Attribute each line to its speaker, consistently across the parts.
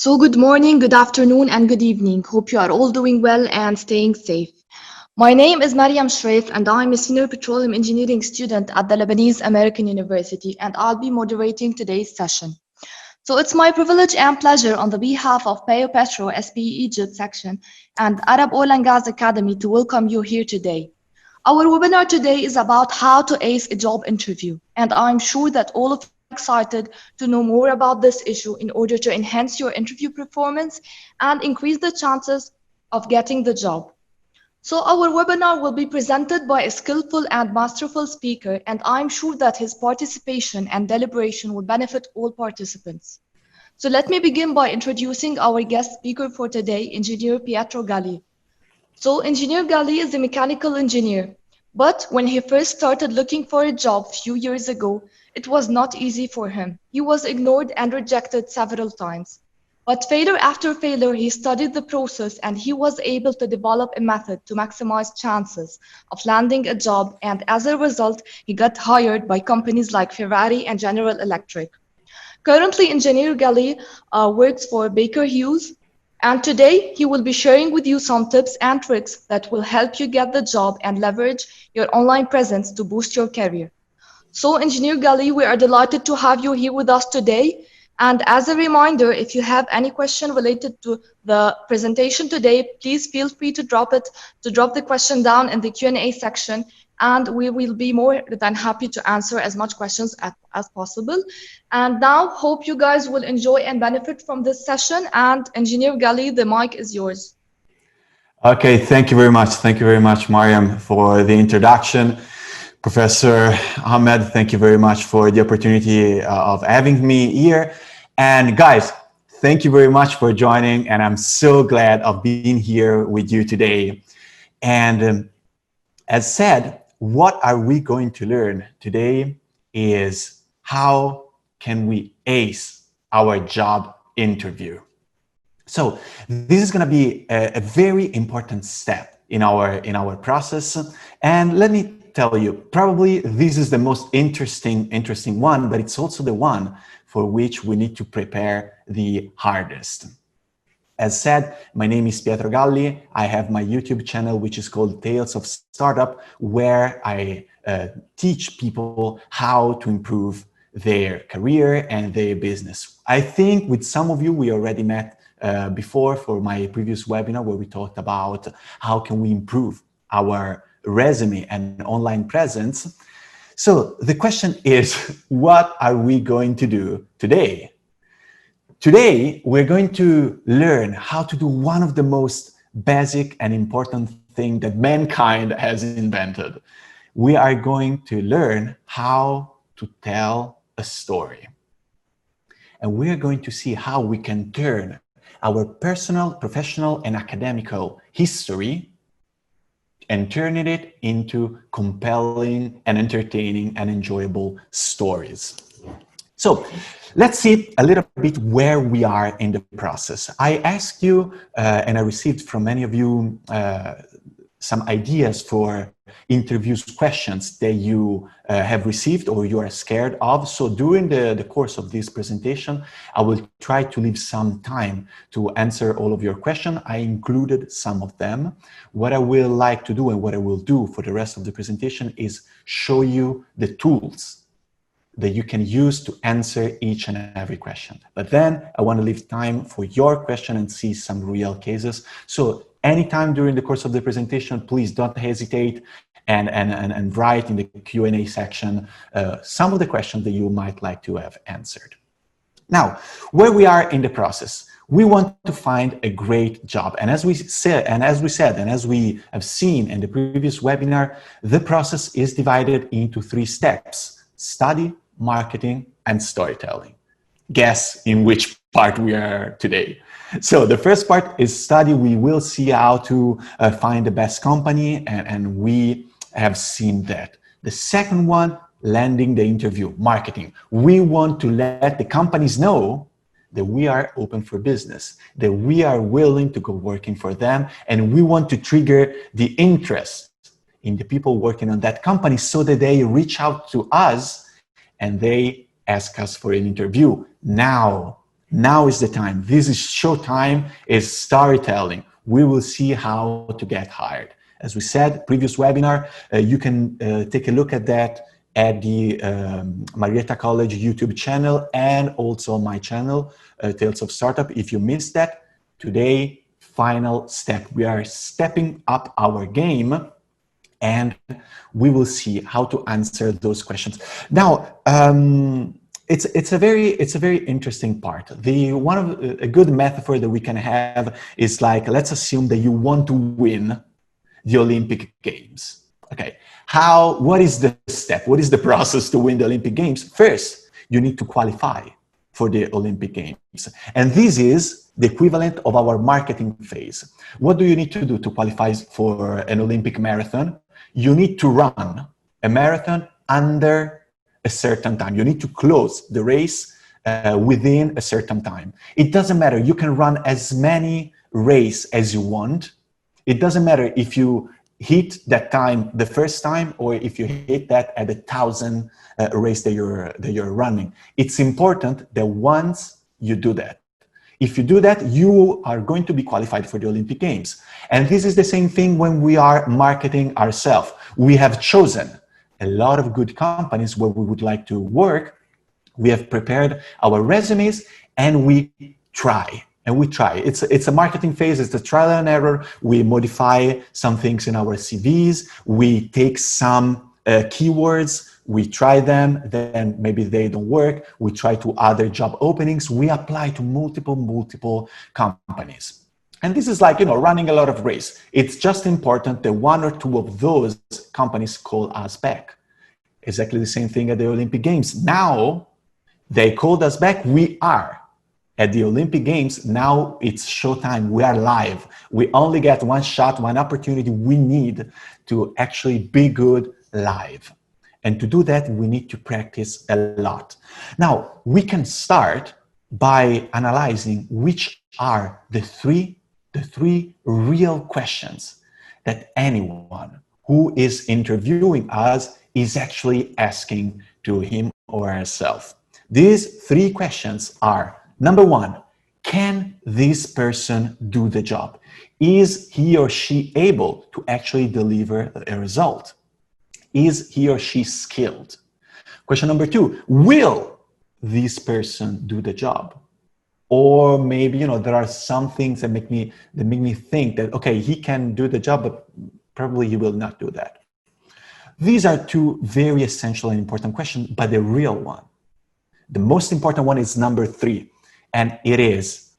Speaker 1: Good morning, good afternoon, and good evening. Hope you are all doing well and staying safe. My name is Mariam Shreif, and I'm a senior petroleum engineering student at the Lebanese American University, and I'll be moderating today's session. It's my privilege and pleasure on the behalf of Pietro SPE Egypt section and Arab Oil and Gas Academy to welcome you here today. Our webinar today is about how to ace a job interview, and I'm sure that all of you are excited to know more about this issue in order to enhance your interview performance and increase the chances of getting the job. Our webinar will be presented by a skillful and masterful speaker, and I'm sure that his participation and deliberation will benefit all participants. Let me begin by introducing our guest speaker for today, Engineer Pietro Galli. Engineer Galli is a mechanical engineer, but when he first started looking for a job a few years ago, it was not easy for him. He was ignored and rejected several times. But failure after failure, he studied the process and he was able to develop a method to maximize chances of landing a job, and as a result, he got hired by companies like Ferrari and General Electric. Currently, Engineer Galli works for Baker Hughes, and today he will be sharing with you some tips and tricks that will help you get the job and leverage your online presence to boost your career. Engineer Galli, we are delighted to have you here with us today. And as a reminder, if you have any question related to the presentation today, please feel free to drop the question down in the Q&A section, and we will be more than happy to answer as much questions as possible. And now, hope you guys will enjoy and benefit from this session. And Engineer Galli, the mic is yours.
Speaker 2: Okay, thank you very much. Thank you very much, Mariam, for the introduction. Professor Ahmed, thank you very much for the opportunity of having me here. And guys, thank you very much for joining. And I'm so glad of being here with you today. And as said, what are we going to learn today is how can we ace our job interview. So this is going to be a very important step in our process. And let me tell you, probably this is the most interesting one, but it's also the one for which we need to prepare the hardest. As said, my name is Pietro Galli. I have my YouTube channel, which is called Tales of Startup, where I teach people how to improve their career and their business. I think with some of you, we already met before for my previous webinar where we talked about how can we improve our resume and online presence. So the question is, what are we going to do today? Today, we're going to learn how to do one of the most basic and important things that mankind has invented. We are going to learn how to tell a story. And we're going to see how we can turn our personal, professional, and academical history and turning it into compelling and entertaining and enjoyable stories. So let's see a little bit where we are in the process. I asked you, and I received from many of you some ideas for interviews questions that you have received or you are scared of. So during the course of this presentation, I will try to leave some time to answer all of your questions. I included some of them. What I will like to do and what I will do for the rest of the presentation is show you the tools that you can use to answer each and every question. But then I want to leave time for your question and see some real cases. So anytime during the course of the presentation, please don't hesitate and write in the Q&A section some of the questions that you might like to have answered. Now, where we are in the process, we want to find a great job. And as we said, and as we have seen in the previous webinar, the process is divided into 3 steps: study, marketing, and storytelling. Guess in which part we are today. So the first part is study. We will see how to find the best company, and we have seen that. The second one, landing the interview, marketing. We want to let the companies know that we are open for business, that we are willing to go working for them, and we want to trigger the interest in the people working on that company so that they reach out to us and they ask us for an interview. Now Now is the time. This is showtime, is storytelling. We will see how to get hired. As we said, previous webinar, you can take a look at that at the Marietta College YouTube channel and also my channel, Tales of Startup. If you missed that, today, final step. We are stepping up our game and we will see how to answer those questions. Now, it's a very interesting part. A good metaphor that we can have is like, let's assume that you want to win the Olympic Games. Okay, what is the step? What is the process to win the Olympic Games? First, you need to qualify for the Olympic Games. And this is the equivalent of our marketing phase. What do you need to do to qualify for an Olympic marathon? You need to run a marathon under a certain time. You need to close the race within a certain time. It doesn't matter. You can run as many races as you want. It doesn't matter if you hit that time the first time or if you hit that at 1,000 race that you're running. It's important that once you do that, if you do that, you are going to be qualified for the Olympic Games. And this is the same thing when we are marketing ourselves. We have chosen a lot of good companies where we would like to work. We have prepared our resumes and we try. It's a marketing phase. It's a trial and error. We modify some things in our CVs. We take some keywords. We try them, then maybe they don't work. We try to other job openings. We apply to multiple companies. And this is like, running a lot of race. It's just important that one or two of those companies call us back. Exactly the same thing at the Olympic Games. Now they called us back. We are at the Olympic Games. Now it's showtime. We are live. We only get one shot, one opportunity. We need to actually be good live. And to do that, we need to practice a lot. Now, we can start by analyzing which are the three real questions that anyone who is interviewing us is actually asking to him or herself. These three questions are, number one, can this person do the job? Is he or she able to actually deliver a result? Is he or she skilled? Question number two, will this person do the job? Or maybe, there are some things that make me think that, okay, he can do the job, but probably he will not do that. These are two very essential and important questions, but the real one, the most important one is number three, and it is,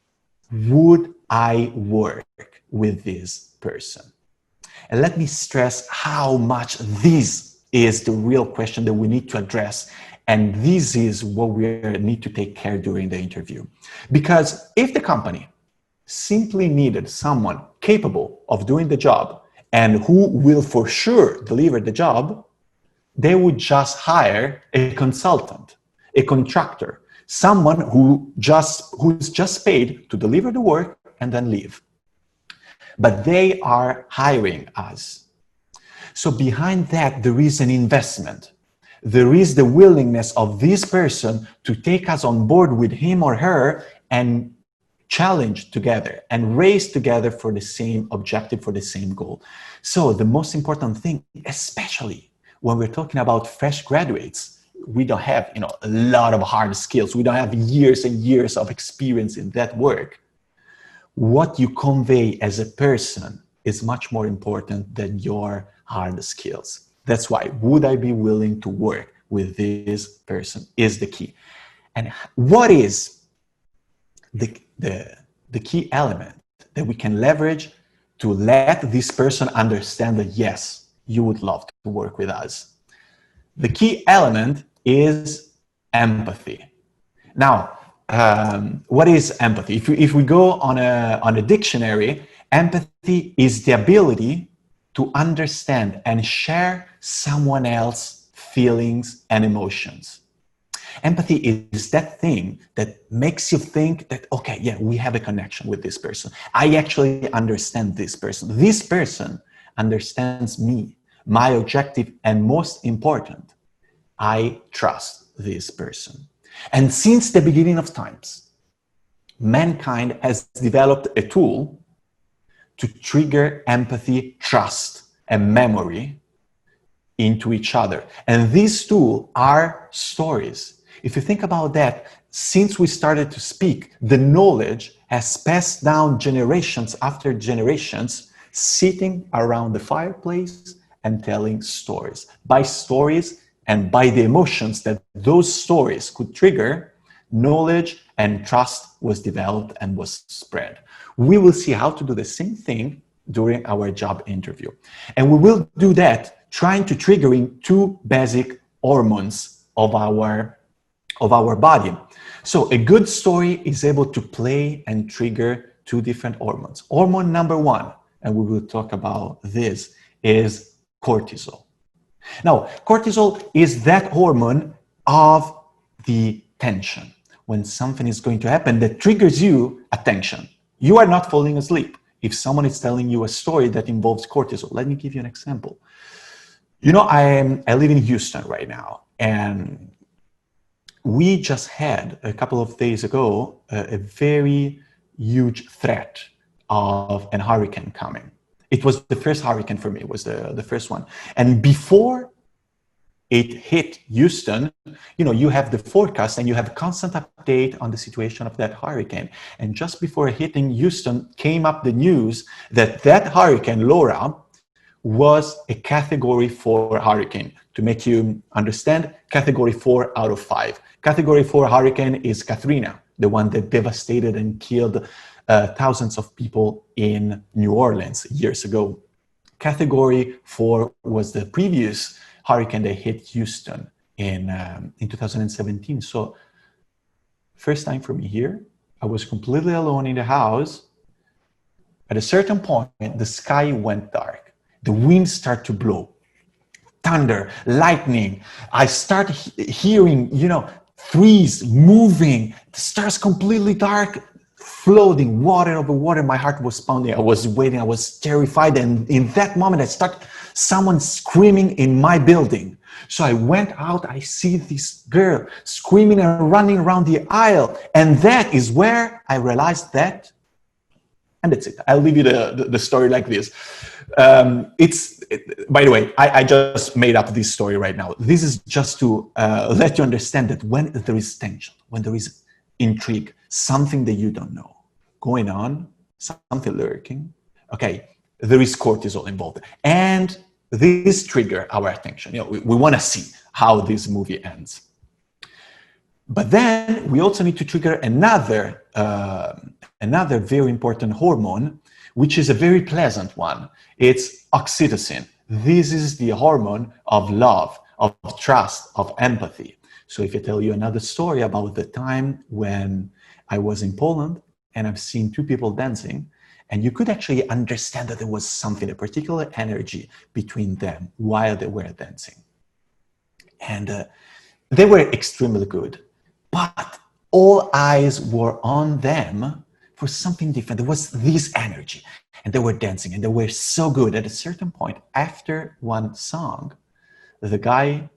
Speaker 2: would I work with this person? And let me stress how much this is the real question that we need to address. And this is what we need to take care during the interview. Because if the company simply needed someone capable of doing the job and who will for sure deliver the job, they would just hire a consultant, a contractor, someone who's just paid to deliver the work and then leave. But they are hiring us. So behind that, there is an investment. There is the willingness of this person to take us on board with him or her and challenge together and race together for the same objective, for the same goal. So the most important thing, especially when we're talking about fresh graduates, we don't have, a lot of hard skills. We don't have years and years of experience in that work. What you convey as a person is much more important than your hard skills. That's why, would I be willing to work with this person is the key. And what is the key element that we can leverage to let this person understand that, yes, you would love to work with us? The key element is empathy. Now, what is empathy? If we go on a dictionary, empathy is the ability to understand and share someone else's feelings and emotions. Empathy is that thing that makes you think that, okay, yeah, we have a connection with this person. I actually understand this person. This person understands me, my objective, and most important, I trust this person. And since the beginning of times, mankind has developed a tool to trigger empathy, trust, and memory into each other. And these two are stories. If you think about that, since we started to speak, the knowledge has passed down generations after generations, sitting around the fireplace and telling stories. By stories and by the emotions that those stories could trigger, knowledge and trust was developed and was spread. We will see how to do the same thing during our job interview. And we will do that trying to triggering two basic hormones of our body. So a good story is able to play and trigger two different hormones. Hormone number one, and we will talk about this, is cortisol. Now, cortisol is that hormone of the tension. When something is going to happen that triggers you attention, you are not falling asleep. If someone is telling you a story that involves cortisol, let me give you an example. You know, I live in Houston right now, and we just had a couple of days ago a very huge threat of a hurricane coming. It was the first hurricane for me, it was the first one. And before it hit Houston, you know, you have the forecast and you have constant update on the situation of that hurricane. And just before hitting Houston came up the news that that hurricane, Laura, was a category 4 hurricane. To make you understand, category 4 out of 5. Category 4 hurricane is Katrina, the one that devastated and killed thousands of people in New Orleans years ago. Category 4 was the previous hurricane that hit Houston in 2017. So first time for me here, I was completely alone in the house. At a certain point, the sky went dark. The wind started to blow. Thunder, lightning. I start hearing, you know, trees moving, the stars completely dark, floating, water over water. My heart was pounding. I was waiting. I was terrified. And in that moment, I start someone screaming in my building. So I went out. I see this girl screaming and running around the aisle. And that is where I realized that, and that's it. I'll leave you the story like this. By the way, I just made up this story right now. This is just to let you understand that when there is tension, when there is intrigue, something that you don't know going on, something lurking, okay, there is cortisol involved. And this trigger our attention. You know, we want to see how this movie ends. But then we also need to trigger another very important hormone, which is a very pleasant one. It's oxytocin. This is the hormone of love, of trust, of empathy. So if I tell you another story about the time when I was in Poland and I've seen two people dancing, and you could actually understand that there was something, a particular energy between them while they were dancing. And they were extremely good, but all eyes were on them for something different. There was this energy, and they were dancing, and they were so good. At a certain point, after one song, the guy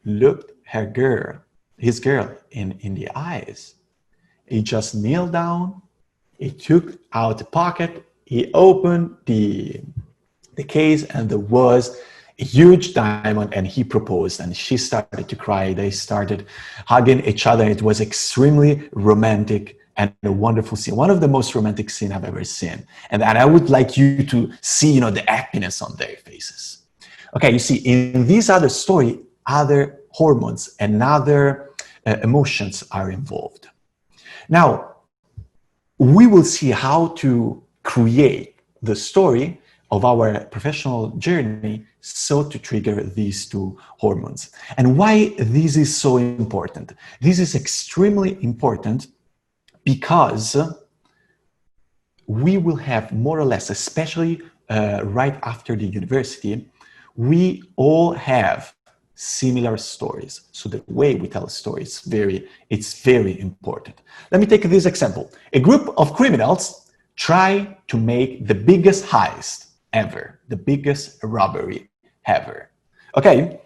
Speaker 2: looked his girl in the eyes. He just kneeled down, he took out the pocket, he opened the case, and there was a huge diamond, and he proposed, and she started to cry. They started hugging each other. It was extremely romantic and a wonderful scene, one of the most romantic scenes I've ever seen. And I would like you to see, you know, the happiness on their faces. Okay, you see, in this other story, other hormones and other emotions are involved. Now, we will see how to create the story of our professional journey so to trigger these two hormones. And why this is so important? This is extremely important because we will have more or less, especially right after the university, we all have similar stories. So the way we tell stories, it's very important. Let me take this example. A group of criminals try to make the biggest heist ever, the biggest robbery ever. Okay,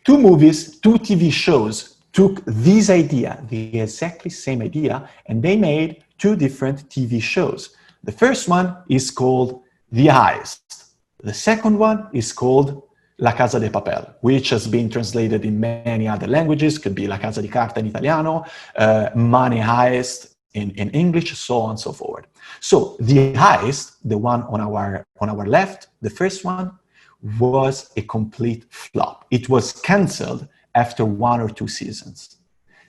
Speaker 2: 2 movies, 2 TV shows took this idea, the exactly same idea, and they made two different TV shows. The first one is called The Heist. The second one is called La Casa de Papel, which has been translated in many other languages. Could be La Casa di Carta in Italiano, Money Heist in English, so on and so forth. So The Heist, the one on our left, the first one, was a complete flop. It was cancelled after 1 or 2 seasons.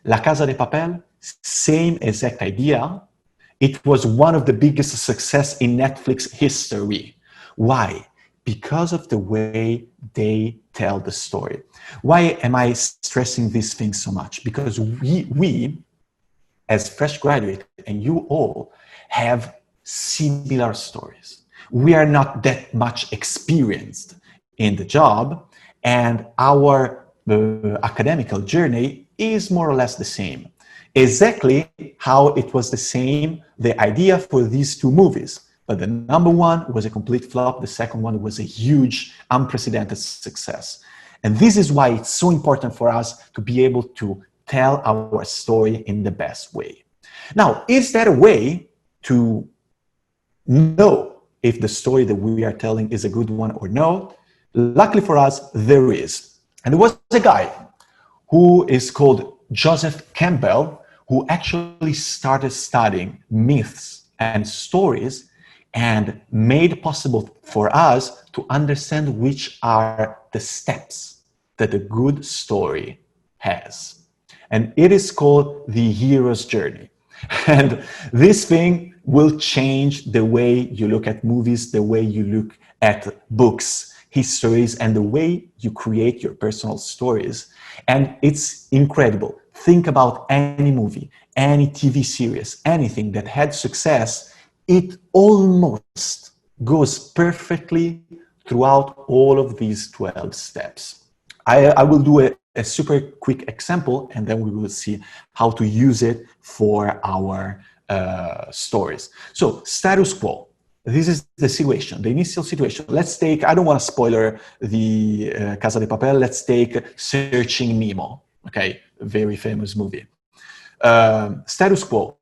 Speaker 2: La Casa de Papel, same exact idea. It was one of the biggest success in Netflix history. Why? Because of the way they tell the story. Why am I stressing these things so much? Because we as fresh graduates, and you all, have similar stories. We are not that much experienced in the job, and our academical journey is more or less the same. Exactly how it was the same, the idea for these two movies. But the number one was a complete flop. The second one was a huge, unprecedented success. And this is why it's so important for us to be able to tell our story in the best way. Now, is there a way to know if the story that we are telling is a good one or no? Luckily for us, there is. And there was a guy who is called Joseph Campbell, who actually started studying myths and stories and made possible for us to understand which are the steps that a good story has. And it is called the hero's journey. And this thing will change the way you look at movies, the way you look at books, histories, and the way you create your personal stories. And it's incredible. Think about any movie, any TV series, anything that had success. It almost goes perfectly throughout all of these 12 steps. I will do a super quick example, and then we will see how to use it for our stories. So, status quo. This is the situation, the initial situation. Let's take, I don't want to spoiler the Casa de Papel, let's take Searching Nemo, okay, very famous movie. Status quo,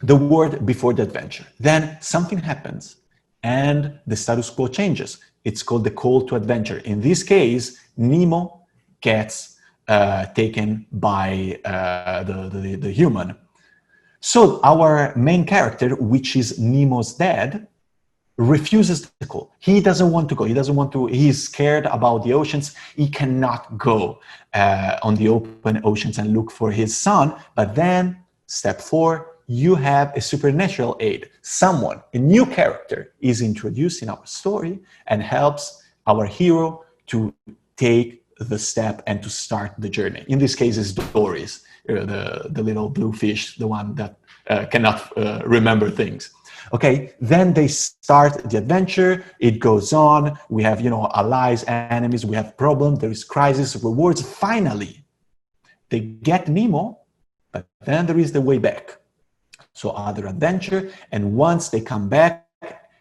Speaker 2: the word before the adventure. Then something happens and the status quo changes. It's called the call to adventure. In this case, Nemo gets taken by the human. So our main character, which is Nemo's dad, refuses the call. He doesn't want to go. He doesn't want to. He's scared about the oceans. He cannot go on the open oceans and look for his son. But then, step 4, you have a supernatural aid. Someone, a new character, is introduced in our story and helps our hero to take the step and to start the journey. In this case, it's Doris, the little blue fish, the one that cannot remember things. Okay, then they start the adventure. It goes on. We have, allies, enemies. We have problems. There is crisis, rewards. Finally, they get Nemo, but then there is the way back. So other adventure, and once they come back,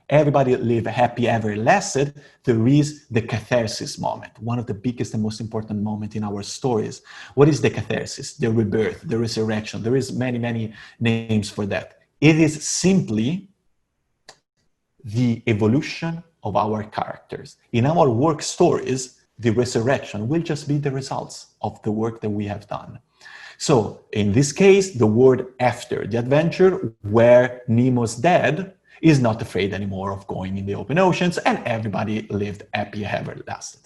Speaker 2: everybody live happy ever lasted. There is the catharsis moment, one of the biggest and most important moments in our stories. What is the catharsis? The rebirth, the resurrection. There is many, many names for that. It is simply the evolution of our characters. In our work stories, the resurrection will just be the results of the work that we have done. So in this case, the word after the adventure, where Nemo's dad is not afraid anymore of going in the open oceans, and everybody lived happy ever lasted.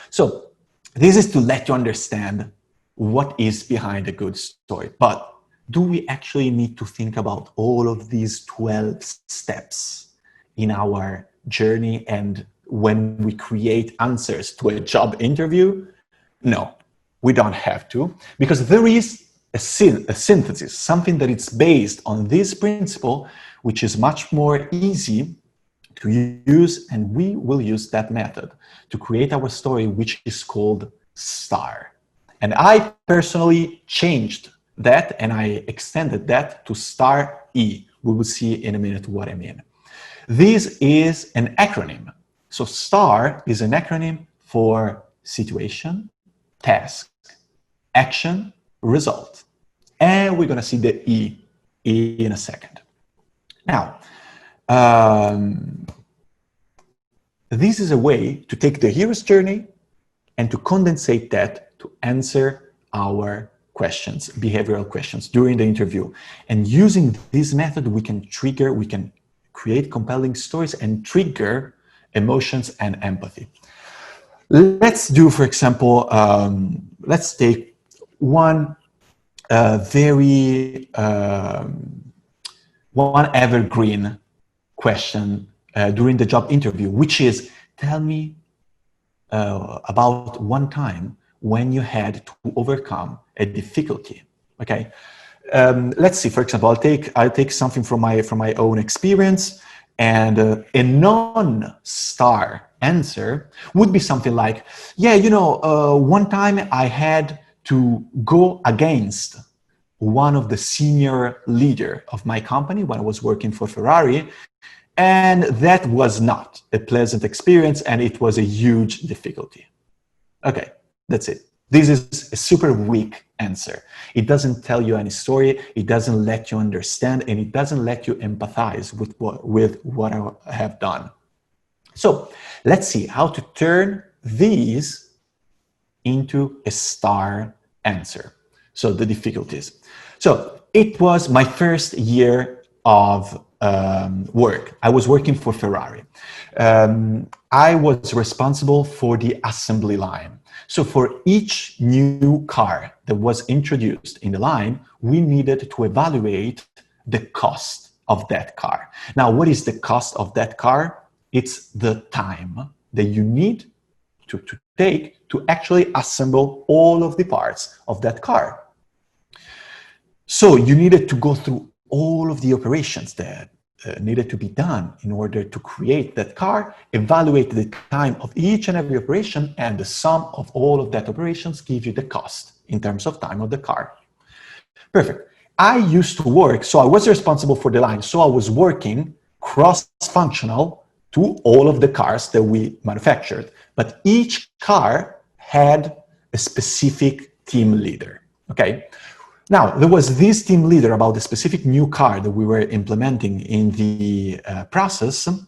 Speaker 2: So this is to let you understand what is behind a good story. But do we actually need to think about all of these 12 steps in our journey and when we create answers to a job interview? No, we don't have to, because there is a synthesis, something that is based on this principle, which is much more easy to use, and we will use that method to create our story, which is called STAR. And I personally changed that and I extended that to STAR E. We will see in a minute what I mean. This is an acronym. So STAR is an acronym for situation, task, action, result. And we're going to see the E in a second. Now, this is a way to take the hero's journey and to condensate that to answer our questions, behavioral questions during the interview. And using this method, we can create compelling stories and trigger emotions and empathy. Let's do, for example, let's take one one evergreen question during the job interview, which is, tell me about one time when you had to overcome a difficulty. Okay, let's see. For example, I'll take something from my own experience, and a non-star answer would be something like, yeah, one time I had to go against one of the senior leader of my company when I was working for Ferrari, and that was not a pleasant experience, and it was a huge difficulty. Okay, that's it. This is a super weak answer. It doesn't tell you any story, it doesn't let you understand, and it doesn't let you empathize with what I have done. So let's see how to turn these into a star answer. So the difficulties. So it was my first year of work. I was working for Ferrari. I was responsible for the assembly line. So for each new car that was introduced in the line, we needed to evaluate the cost of that car. Now, what is the cost of that car? It's the time that you need to take to actually assemble all of the parts of that car. So you needed to go through all of the operations that needed to be done in order to create that car, evaluate the time of each and every operation, and the sum of all of that operations give you the cost in terms of time of the car. Perfect. I used to work, so I was responsible for the line, so I was working cross-functional to all of the cars that we manufactured. But each car had a specific team leader, okay? Now, there was this team leader about the specific new car that we were implementing in the process, and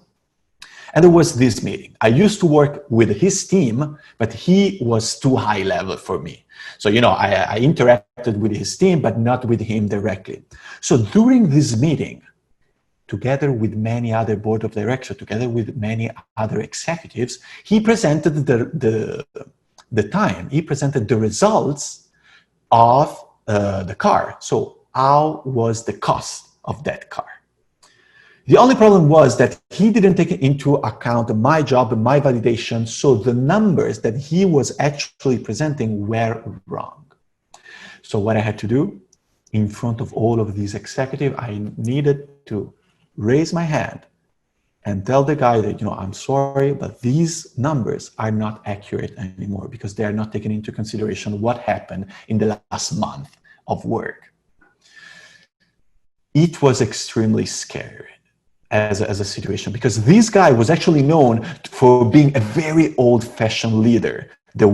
Speaker 2: there was this meeting. I used to work with his team, but he was too high level for me. So, I interacted with his team, but not with him directly. So during this meeting, together with many other board of directors, together with many other executives, he presented the time, he presented the results of the car. So how was the cost of that car? The only problem was that he didn't take into account my job and my validation, so the numbers that he was actually presenting were wrong. So what I had to do, in front of all of these executives, I needed to raise my hand and tell the guy that, I'm sorry, but these numbers are not accurate anymore because they are not taking into consideration what happened in the last month of work. It was extremely scary as a situation because this guy was actually known for being a very old-fashioned leader. The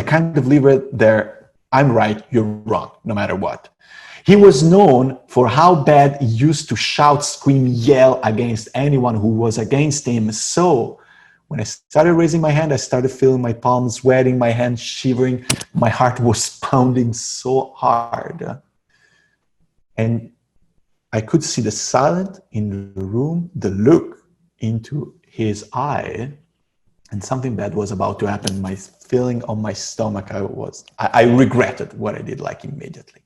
Speaker 2: kind of leader that I'm right, you're wrong, no matter what. He was known for how bad he used to shout, scream, yell against anyone who was against him. So when I started raising my hand, I started feeling my palms sweating, my hands shivering. My heart was pounding so hard. And I could see the silence in the room, the look into his eye, and something bad was about to happen. My feeling on my stomach, I regretted what I did immediately.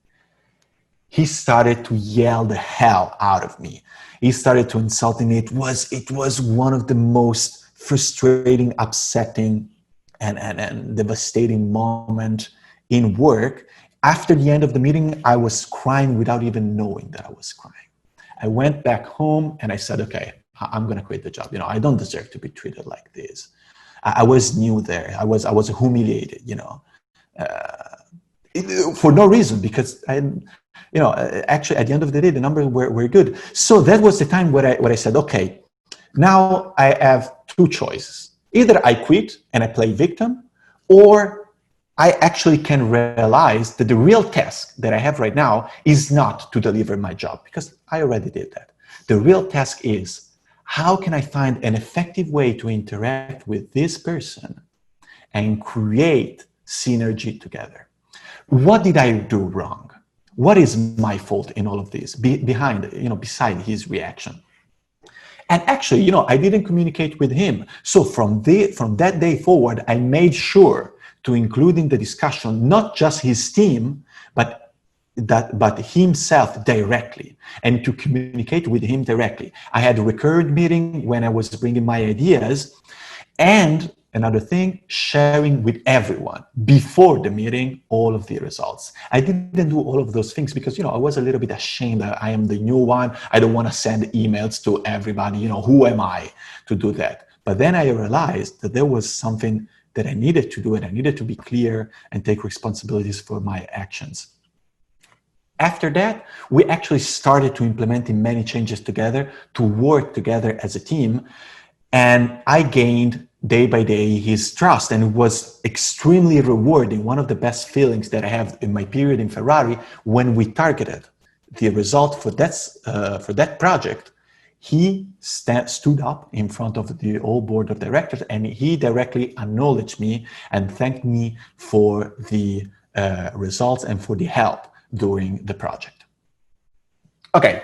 Speaker 2: He started to yell the hell out of me. He started to insult me. It was one of the most frustrating, upsetting, and devastating moment in work. After the end of the meeting, I was crying without even knowing that I was crying. I went back home and I said, okay, I'm going to quit the job. I don't deserve to be treated like this. I was new there. I was humiliated, for no reason, because actually at the end of the day, the numbers were good. So that was the time where I said, okay, now I have two choices. Either I quit and I play victim, or I actually can realize that the real task that I have right now is not to deliver my job, because I already did that. The real task is, how can I find an effective way to interact with this person and create synergy together? What did I do wrong? What is my fault in all of this behind, beside his reaction? And actually, I didn't communicate with him. So from that day forward, I made sure to include in the discussion, not just his team, but himself directly, and to communicate with him directly. I had a recurrent meeting when I was bringing my ideas, and another thing, sharing with everyone before the meeting all of the results. I didn't do all of those things because, I was a little bit ashamed that I am the new one. I don't want to send emails to everybody, who am I to do that? But then I realized that there was something that I needed to do, and I needed to be clear and take responsibilities for my actions. After that, we actually started to implementing many changes together, to work together as a team. And I gained day by day his trust, and it was extremely rewarding. One of the best feelings that I have in my period in Ferrari, when we targeted the result for that project, he stood up in front of the whole board of directors, and he directly acknowledged me and thanked me for the results and for the help during the project. Okay,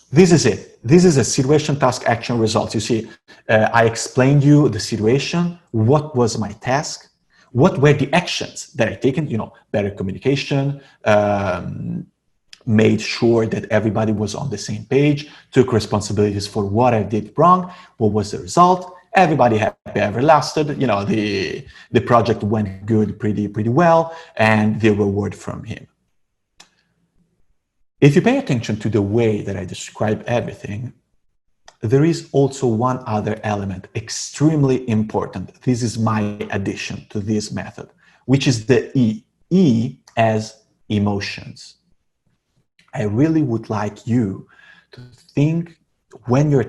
Speaker 2: this is it. This is a situation, task, action, results. You see, I explained you the situation, what was my task, what were the actions that I taken, better communication, made sure that everybody was on the same page, took responsibilities for what I did wrong, what was the result. Everybody happy ever lasted. The project went good, pretty well, and the reward from him. If you pay attention to the way that I describe everything, there is also one other element extremely important. This is my addition to this method, which is the E. E as emotions. I really would like you to think when you're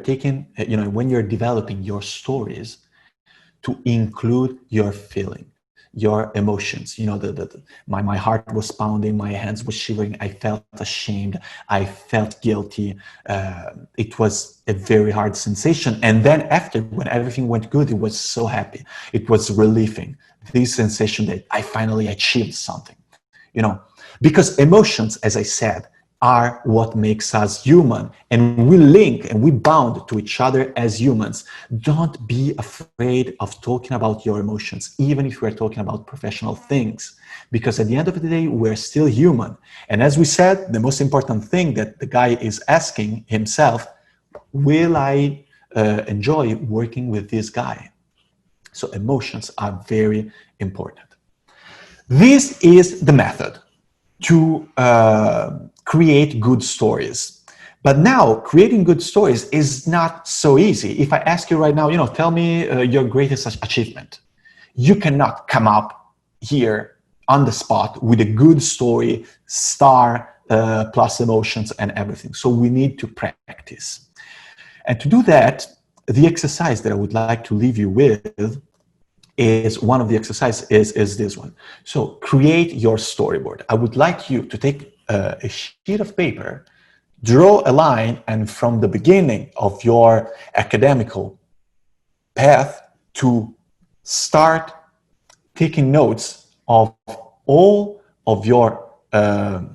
Speaker 2: when you're developing your stories, to include your feeling, your emotions. My heart was pounding, my hands were shivering, I felt ashamed, I felt guilty. It was a very hard sensation. And then after, when everything went good, it was so happy. It was relieving, this sensation that I finally achieved something. Because emotions, as I said, are what makes us human, and we link and we bound to each other as humans. Don't be afraid of talking about your emotions, even if we're talking about professional things, because at the end of the day, we're still human. And as we said, the most important thing that the guy is asking himself, will I enjoy working with this guy? So emotions are very important. This is the method to create good stories. But now, creating good stories is not so easy. If I ask you right now, tell me your greatest achievement, you cannot come up here on the spot with a good story, star plus emotions and everything. So we need to practice. And to do that, the exercise that I would like to leave you with is one of the exercises is this one. So create your storyboard. I would like you to take a sheet of paper, draw a line, and from the beginning of your academical path to start taking notes of all of your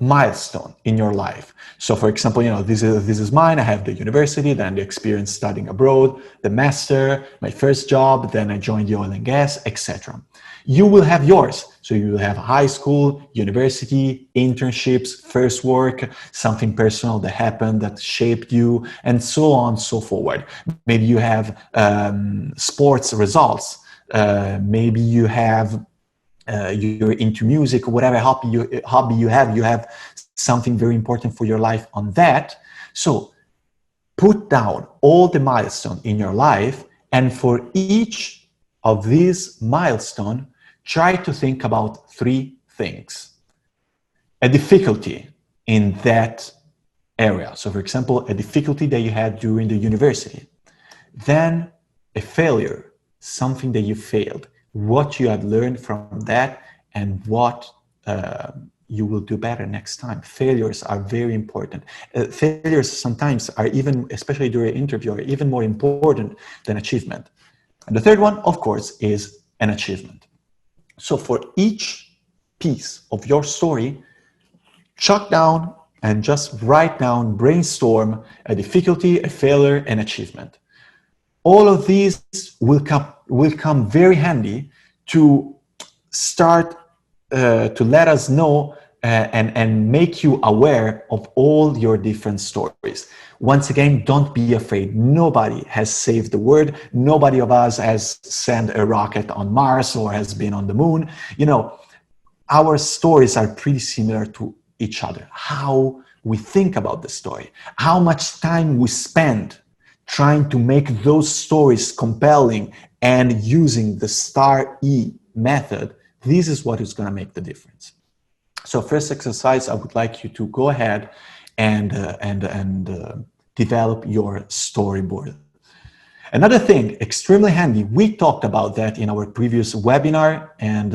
Speaker 2: milestone in your life. So for example, this is mine. I have the university, then the experience studying abroad, the master, my first job, then I joined the oil and gas, etc. You will have yours. So you will have high school, university, internships, first work, something personal that happened that shaped you, and so on, so forward. Maybe you have sports results. Maybe you have you're into music, or whatever hobby you have something very important for your life on that. So put down all the milestones in your life, and for each of these milestones, try to think about 3 things. A difficulty in that area. So for example, a difficulty that you had during the university. Then a failure, something that you failed, what you have learned from that, and what you will do better next time. Failures are very important. Failures sometimes are even, especially during an interview, are even more important than achievement. And the third one, of course, is an achievement. So for each piece of your story, chalk down and just write down, brainstorm a difficulty, a failure, an achievement. All of these will come very handy to start to let us know and make you aware of all your different stories. Once again, don't be afraid. Nobody has saved the world. Nobody of us has sent a rocket on Mars or has been on the moon. You know, our stories are pretty similar to each other. How we think about the story, how much time we spend trying to make those stories compelling and using the star E method, this is what is going to make the difference. So first exercise, I would like you to go ahead and develop your storyboard. Another thing, extremely handy, we talked about that in our previous webinar, and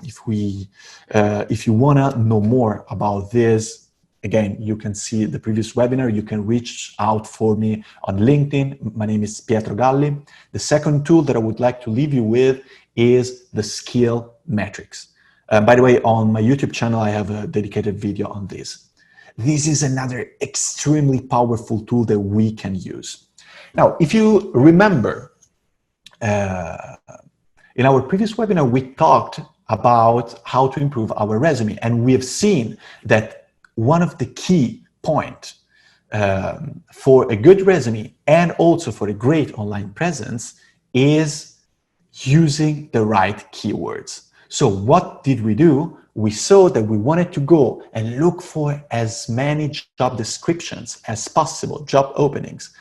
Speaker 2: if you want to know more about this, again, you can see the previous webinar. You can reach out for me on LinkedIn. My name is Pietro Galli. The second tool that I would like to leave you with is the skill metrics. By the way, on my YouTube channel, I have a dedicated video on this. This is another extremely powerful tool that we can use. Now, if you remember, in our previous webinar, we talked about how to improve our resume, and we have seen that one of the key points for a good resume and also for a great online presence is using the right keywords. So what did we do? We saw that we wanted to go and look for as many job descriptions as possible, job openings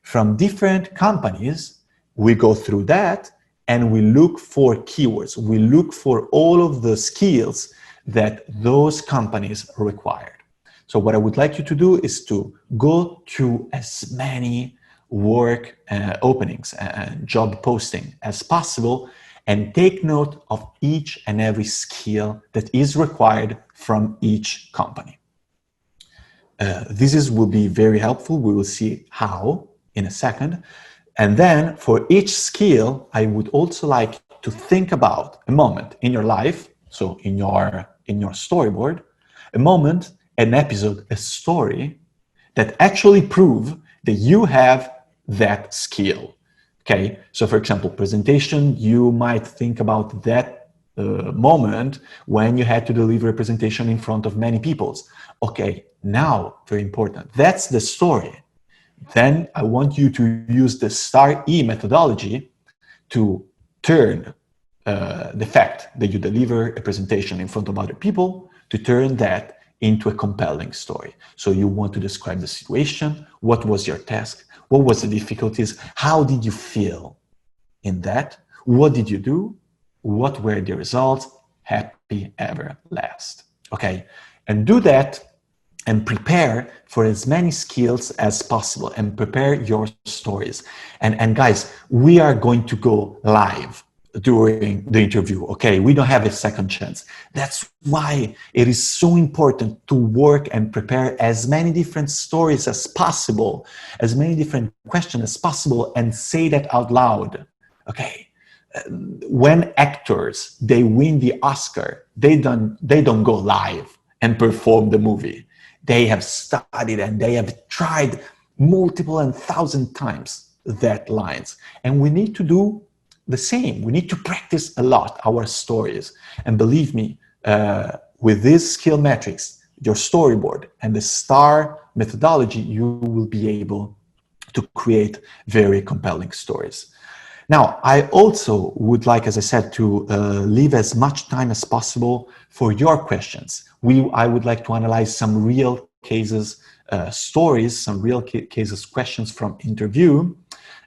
Speaker 2: from different companies. We go through that and we look for keywords. We look for all of the skills that those companies required. So what I would like you to do is to go to as many work openings and job posting as possible and take note of each and every skill that is required from each company. This will be very helpful. We will see how in a second. And then for each skill, I would also like to think about a moment in your life, so in your storyboard, a moment, an episode, a story that actually prove that you have that skill. Okay, so for example, presentation, you might think about that moment when you had to deliver a presentation in front of many people. Okay, now, very important, that's the story. Then I want you to use the star E methodology to turn the fact that you deliver a presentation in front of other people, to turn that into a compelling story. So you want to describe the situation, what was your task, what was the difficulties, how did you feel in that, what did you do, what were the results, happy ever last. Okay, and do that and prepare for as many skills as possible and prepare your stories. And guys, we are going to go live during the interview, okay? We don't have a second chance. That's why it is so important to work and prepare as many different stories as possible, as many different questions as possible, and say that out loud, okay? When actors, they win the Oscar, they don't go live and perform the movie. They have studied and they have tried multiple and thousand times that lines. And we need to do the same. We need to practice a lot our stories. And believe me, with these skill metrics, your storyboard and the STAR methodology, you will be able to create very compelling stories. Now, I also would like, as I said, to leave as much time as possible for your questions. I would like to analyze some real cases, stories, some real cases, questions from interview.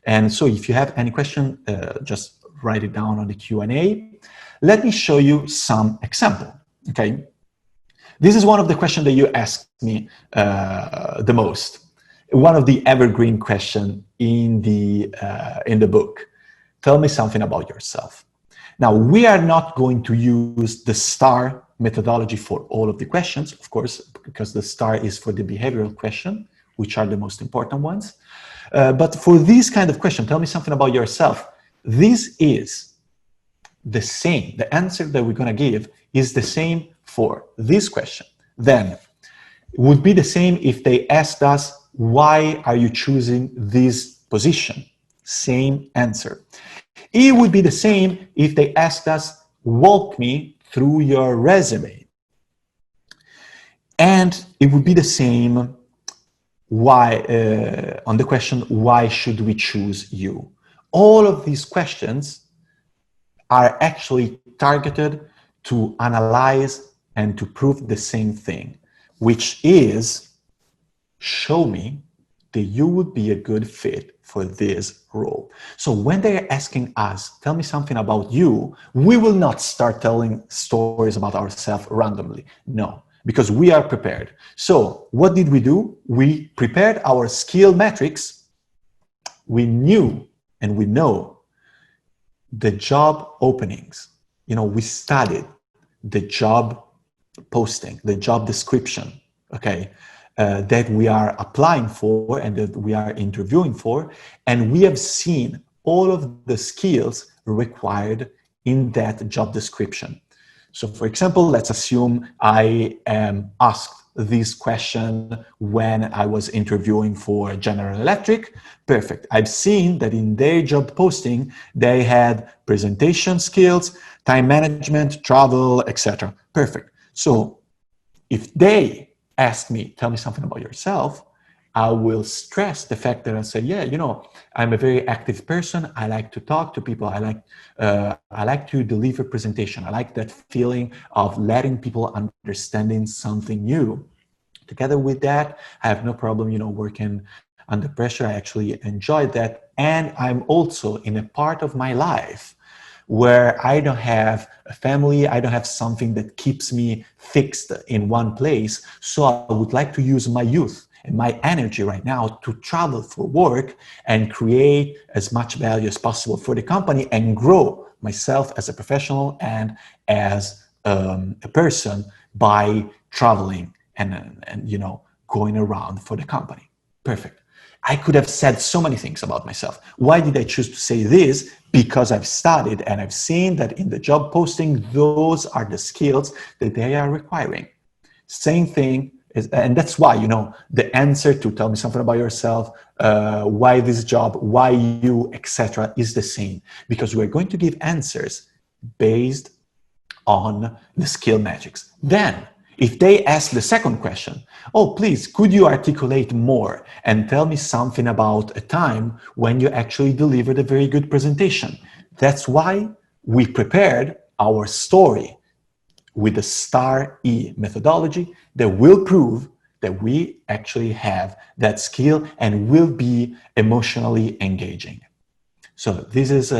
Speaker 2: And so if you have any question, just write it down on the Q&A. Let me show you some example, okay? This is one of the questions that you asked me the most. One of the evergreen question in the book. Tell me something about yourself. Now, we are not going to use the STAR methodology for all of the questions, of course, because the star is for the behavioral question, which are the most important ones. But for this kind of question, tell me something about yourself. This is the same. The answer that we're going to give is the same for this question. Then it would be the same if they asked us, why are you choosing this position? Same answer. It would be the same if they asked us, walk me through your resume. And it would be the same why on the question, why should we choose you? All of these questions are actually targeted to analyze and to prove the same thing, which is, show me that you would be a good fit for this role. So when they're asking us, tell me something about you, we will not start telling stories about ourselves randomly. No, because we are prepared. So what did we do? We prepared our skill metrics. We knew and we know the job openings. You know, we studied the job posting, the job description, okay, that we are applying for and that we are interviewing for. And we have seen all of the skills required in that job description. So for example, let's assume I am asked this question when I was interviewing for General Electric. Perfect. I've seen that in their job posting, they had presentation skills, time management, travel, etc. Perfect. So if they ask me, tell me something about yourself, I will stress the fact that I say, yeah, you know, I'm a very active person. I like to talk to people. I like to deliver presentation. I like that feeling of letting people understanding something new. Together with that, I have no problem, you know, working under pressure. I actually enjoy that. And I'm also in a part of my life where I don't have a family, I don't have something that keeps me fixed in one place. So I would like to use my youth and my energy right now to travel for work and create as much value as possible for the company and grow myself as a professional and as a person by traveling and you know, going around for the company. Perfect. I could have said so many things about myself. Why did I choose to say this? Because I've studied and I've seen that in the job posting, those are the skills that they are requiring. Same thing is, and that's why, you know, the answer to tell me something about yourself, why this job, why you, etc., is the same. Because we're going to give answers based on the skill metrics. Then, if they ask the second question, oh, please, could you articulate more and tell me something about a time when you actually delivered a very good presentation? That's why we prepared our story with the STAR E methodology that will prove that we actually have that skill and will be emotionally engaging. So this is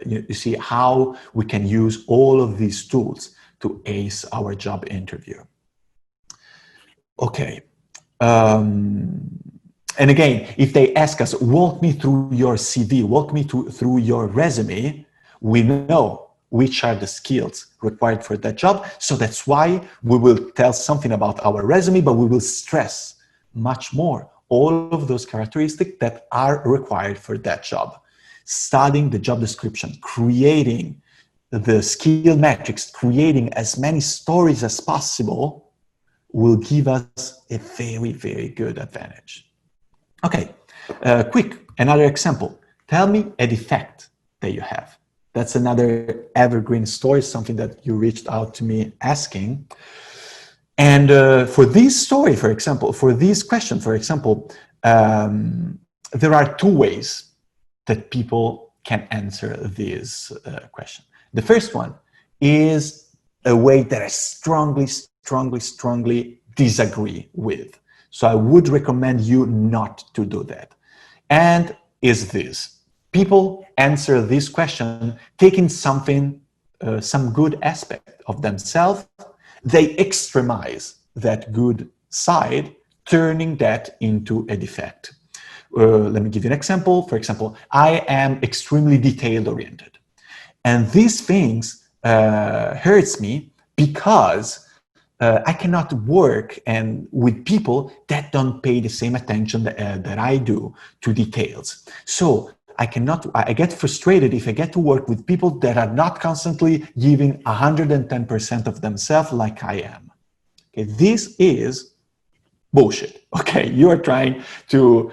Speaker 2: you see how we can use all of these tools to ace our job interview. Okay. And again, if they ask us, walk me through your CV, walk me through your resume, we know which are the skills required for that job. So that's why we will tell something about our resume, but we will stress much more all of those characteristics that are required for that job. Studying the job description, creating the skill metrics, creating as many stories as possible will give us a very, very good advantage. Okay, quick, another example. Tell me a defect that you have. That's another evergreen story, something that you reached out to me asking. And for this story, for example, for this question, for example, there are two ways that people can answer this question. The first one is a way that I strongly disagree with. So I would recommend you not to do that. And is this: people answer this question taking something, some good aspect of themselves, they extremize that good side, turning that into a defect. Let me give you an example. For example, I am extremely detail oriented. And these things hurts me because I cannot work and with people that don't pay the same attention that I do to details. So I get frustrated if I get to work with people that are not constantly giving 110% of themselves like I am. Okay, this is bullshit. Okay, you are trying to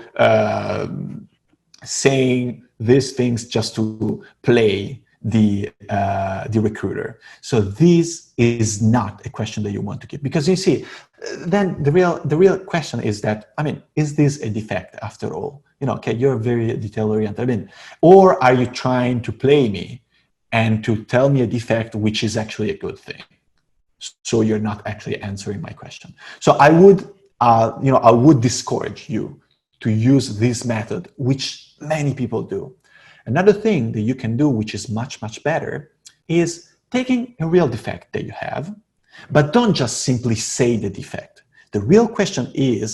Speaker 2: saying these things just to play the recruiter. So this is not a question that you want to keep, because you see, then the real question is that, I mean, is this a defect after all? You know, okay, you're very detail oriented, I mean, or are you trying to play me and to tell me a defect which is actually a good thing? So you're not actually answering my question. So I would discourage you to use this method, which many people do. Another thing that you can do, which is much, much better, is taking a real defect that you have, but don't just simply say the defect. The real question is,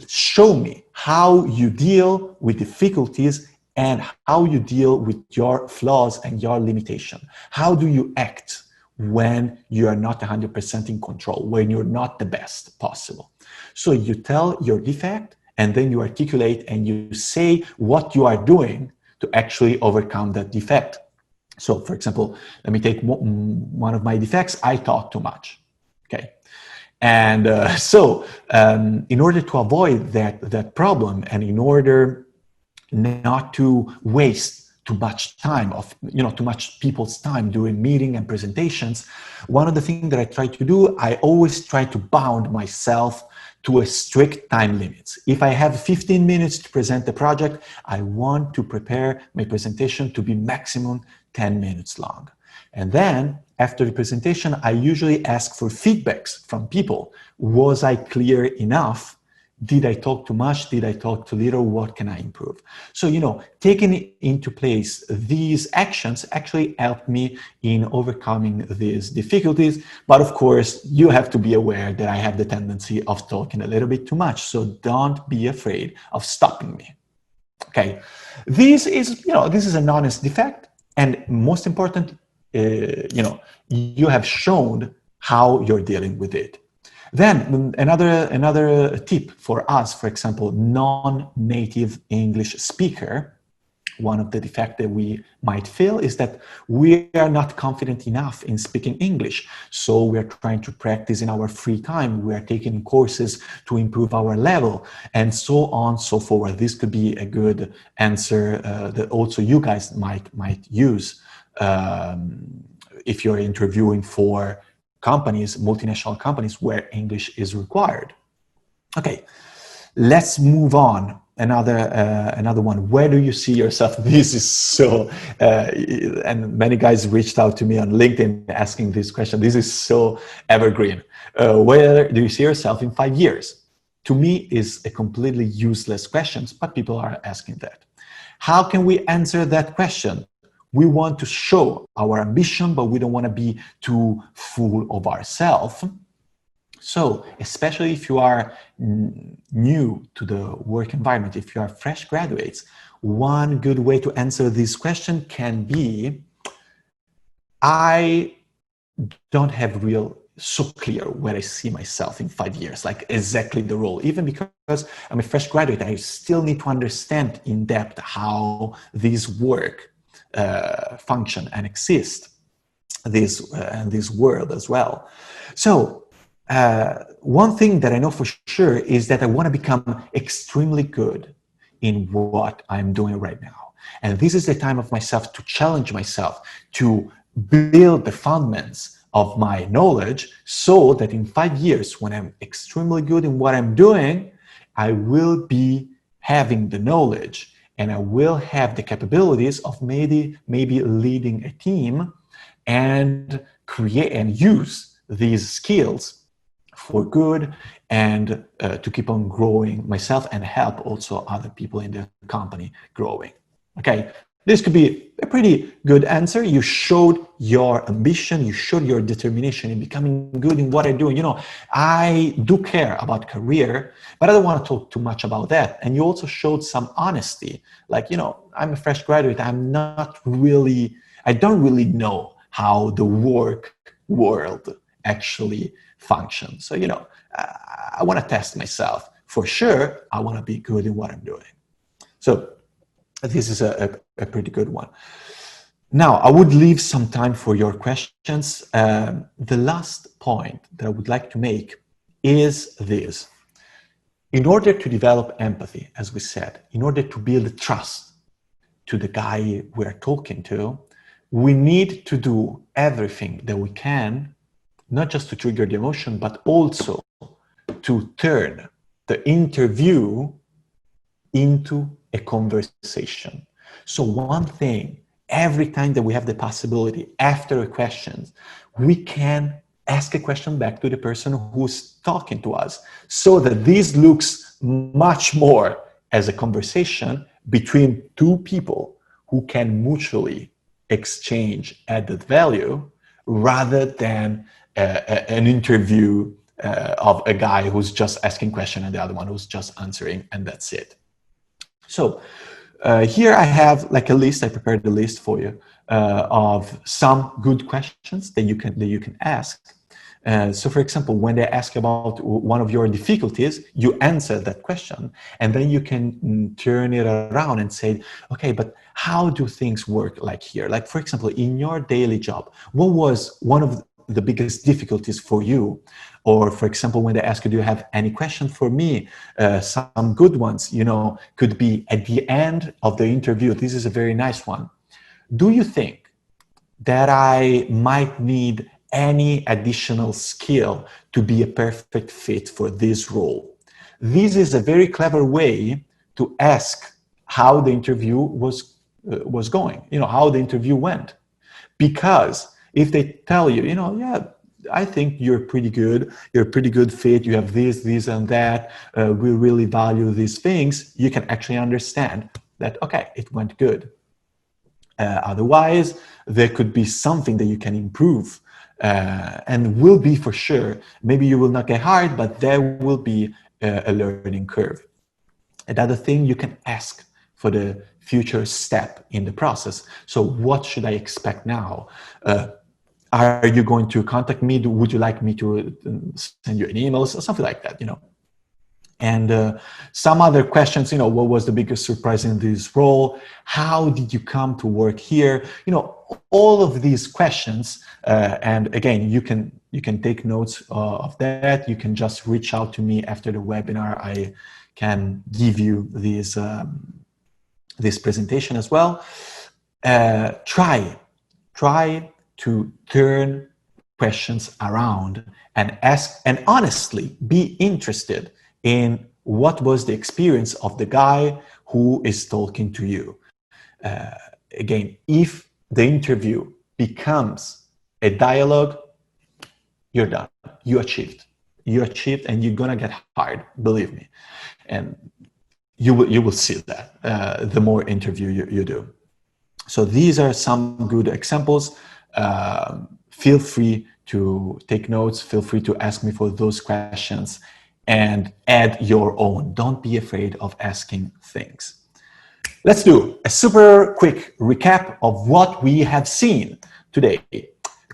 Speaker 2: show me how you deal with difficulties and how you deal with your flaws and your limitation. How do you act when you are not 100% in control, when you're not the best possible? So you tell your defect, and then you articulate and you say what you are doing to actually overcome that defect. So for example, let me take one of my defects. I talk too much, okay? And in order to avoid that problem, and in order not to waste too much time too much people's time doing meeting and presentations, one of the things that I try to do, I always try to bound myself to a strict time limits. If I have 15 minutes to present the project, I want to prepare my presentation to be maximum 10 minutes long. And then after the presentation, I usually ask for feedbacks from people. Was I clear enough? Did I talk too much? Did I talk too little? What can I improve? So, taking into place these actions actually helped me in overcoming these difficulties. But of course, you have to be aware that I have the tendency of talking a little bit too much. So don't be afraid of stopping me. Okay. This is an honest defect. And most important, you have shown how you're dealing with it. Then another tip for us, for example, non-native English speaker, one of the defects that we might feel is that we are not confident enough in speaking English. So we are trying to practice in our free time. We are taking courses to improve our level, and so on, so forth. This could be a good answer that also you guys might use if you're interviewing for companies, multinational companies, where English is required. Okay, let's move on. Another one. Where do you see yourself? This is so, and many guys reached out to me on LinkedIn asking this question. This is so evergreen. Where do you see yourself in 5 years? To me, is a completely useless question, but people are asking that. How can we answer that question? We want to show our ambition, but we don't want to be too full of ourselves. So, especially if you are new to the work environment, if you are fresh graduates, one good way to answer this question can be, I don't have so clear where I see myself in 5 years, like exactly the role. Even because I'm a fresh graduate, I still need to understand in depth how these work function and exist in this world as well. So one thing that I know for sure is that I want to become extremely good in what I'm doing right now. And this is the time of myself to challenge myself, to build the fundaments of my knowledge, so that in 5 years, when I'm extremely good in what I'm doing, I will be having the knowledge and I will have the capabilities of maybe leading a team and create and use these skills for good, and to keep on growing myself and help also other people in the company growing. Okay, this could be a pretty good answer. You showed your ambition, you showed your determination in becoming good in what I'm doing. I do care about career, but I don't want to talk too much about that. And you also showed some honesty. Like, I'm a fresh graduate. I don't really know how the work world actually function. So, I want to test myself. For sure, I want to be good in what I'm doing. So this is a pretty good one. Now, I would leave some time for your questions. The last point that I would like to make is this. In order to develop empathy, as we said, in order to build trust to the guy we're talking to, we need to do everything that we can, not just to trigger the emotion, but also to turn the interview into a conversation. So one thing, every time that we have the possibility after a question, we can ask a question back to the person who's talking to us, so that this looks much more as a conversation between two people who can mutually exchange added value, rather than an interview of a guy who's just asking question and the other one who's just answering, and that's it. So here I have like a list. I prepared a list for you of some good questions that you can ask. So for example, when they ask about one of your difficulties, you answer that question, and then you can turn it around and say, okay, but how do things work like here? Like, for example, in your daily job, what was one of the biggest difficulties for you? Or for example, when they ask you, do you have any question for me? Some good ones, could be at the end of the interview. This is a very nice one. Do you think that I might need any additional skill to be a perfect fit for this role? This is a very clever way to ask how the interview was going, how the interview went. Because if they tell you, yeah, I think you're pretty good fit, you have this and that, we really value these things, you can actually understand that, okay, it went good. Otherwise, there could be something that you can improve, and will be for sure, maybe you will not get hired, but there will be a learning curve. Another thing, you can ask for the future step in the process. So what should I expect now? Are you going to contact me? Would you like me to send you an email? Something like that, And some other questions, what was the biggest surprise in this role? How did you come to work here? All of these questions. And again, you can take notes of that. You can just reach out to me after the webinar. I can give you this presentation as well. Try to turn questions around and ask, and honestly be interested in what was the experience of the guy who is talking to you. Again, if the interview becomes a dialogue, you're done. You achieved, and you're gonna get hired, believe me. And you will see that the more interview you do. So these are some good examples. Feel free to take notes. Feel free to ask me for those questions and add your own. Don't be afraid of asking things. Let's do a super quick recap of what we have seen today.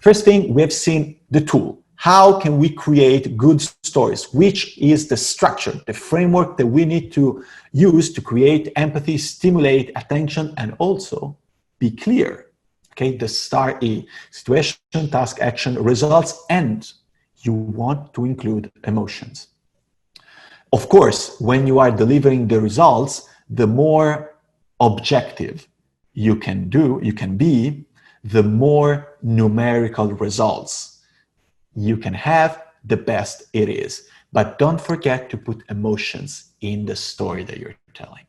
Speaker 2: First thing, we have seen the tool. How can we create good stories? Which is the structure, the framework that we need to use to create empathy, stimulate attention, and also be clear. Okay, the STAR E, situation, task, action, results, and you want to include emotions. Of course, when you are delivering the results, the more objective you can be, the more numerical results you can have, the best it is. But don't forget to put emotions in the story that you're telling.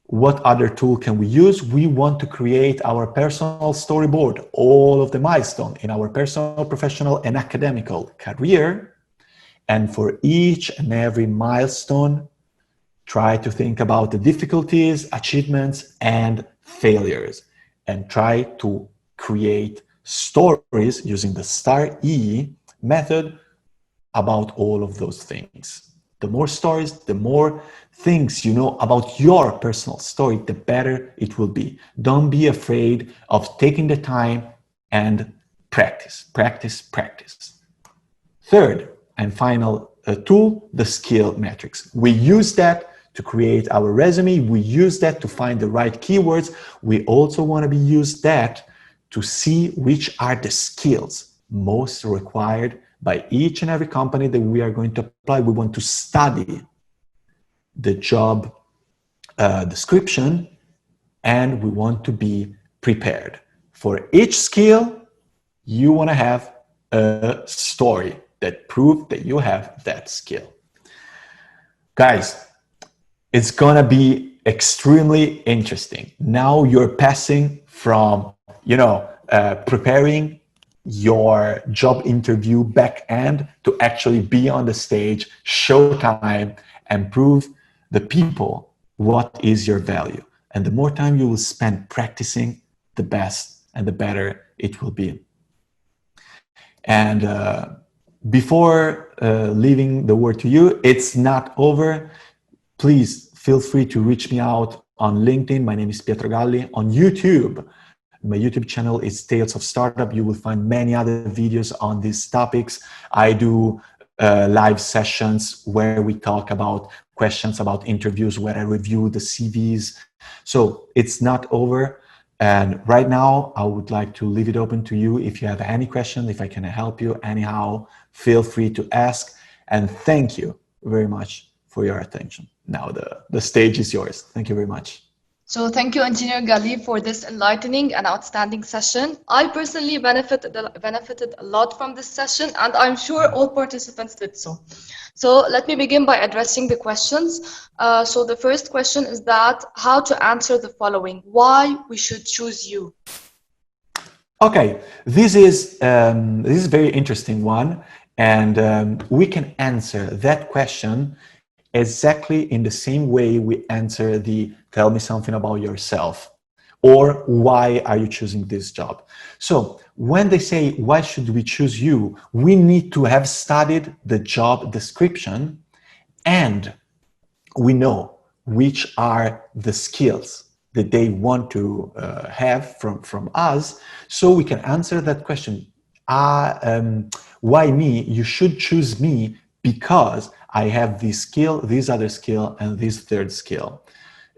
Speaker 2: What other tool can we use? We want to create our personal storyboard, all of the milestones in our personal, professional, and academical career. And for each and every milestone, try to think about the difficulties, achievements, and failures, and try to create stories using the STAR E method about all of those things. The more stories, the more things you know about your personal story, the better it will be. Don't be afraid of taking the time and practice, practice, practice. Third and final tool, the skill matrix. We use that to create our resume. We use that to find the right keywords. We also want to use that to see which are the skills most required by each and every company that we are going to apply. We want to study the job description, and we want to be prepared. For each skill, you want to have a story that proves that you have that skill. Guys, it's gonna be extremely interesting. Now you're passing from, preparing your job interview back end to actually be on the stage, show time, and prove the people what is your value. And the more time you will spend practicing, the best and the better it will be. And before leaving the word to you, it's not over. Please feel free to reach me out on LinkedIn. My name is Pietro Galli. On YouTube, my YouTube channel is Tales of Startup. You will find many other videos on these topics. I do live sessions where we talk about questions about interviews, where I review the CVs. So it's not over. And right now, I would like to leave it open to you. If you have any questions, if I can help you anyhow, feel free to ask. And thank you very much for your attention. Now the stage is yours. Thank you very much.
Speaker 1: So thank you, Engineer Galli, for this enlightening and outstanding session. I personally benefited a lot from this session, and I'm sure all participants did so. So let me begin by addressing the questions. So the first question is that how to answer the following: why we should choose you?
Speaker 2: Okay, this is a very interesting one, and we can answer that question exactly in the same way we answer the tell me something about yourself or why are you choosing this job. So when they say why should we choose you, we need to have studied the job description and we know which are the skills that they want to have from us, so we can answer that question. Why me? You should choose me because I have this skill, this other skill, and this third skill.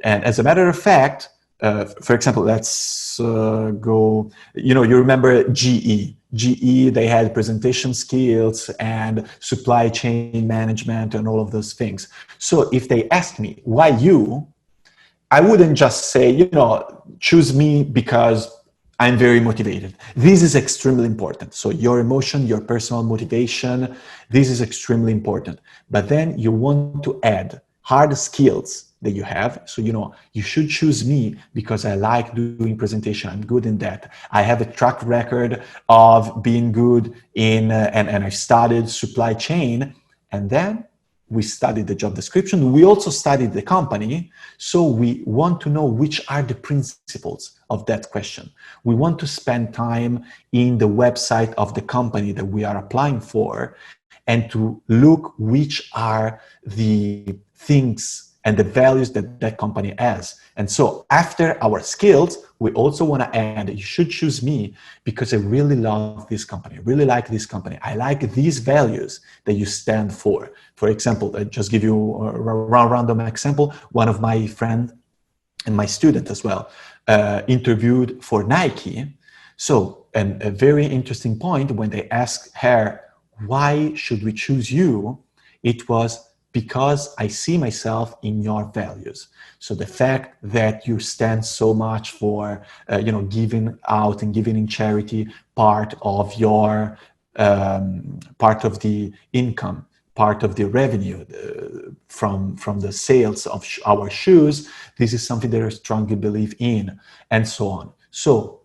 Speaker 2: And as a matter of fact, for example, let's go, you remember GE. GE, they had presentation skills and supply chain management and all of those things. So if they ask me, why you? I wouldn't just say, choose me because I'm very motivated. This is extremely important. So your emotion, your personal motivation, this is extremely important. But then you want to add hard skills that you have. So, you should choose me because I like doing presentation. I'm good in that. I have a track record of being good in, and I studied supply chain. And then we studied the job description. We also studied the company. So we want to know which are the principles of that question. We want to spend time in the website of the company that we are applying for and to look which are the things and the values that that company has. And so after our skills, we also want to add, you should choose me because I really love this company. I really like this company. I like these values that you stand for. For example, I just give you a random example. One of my friends and my student as well interviewed for Nike. So, and a very interesting point when they asked her, why should we choose you? It was because I see myself in your values. So the fact that you stand so much for, giving out and giving in charity part of your, part of the income, part of the revenue from the sales of our shoes, this is something that I strongly believe in, and so on. So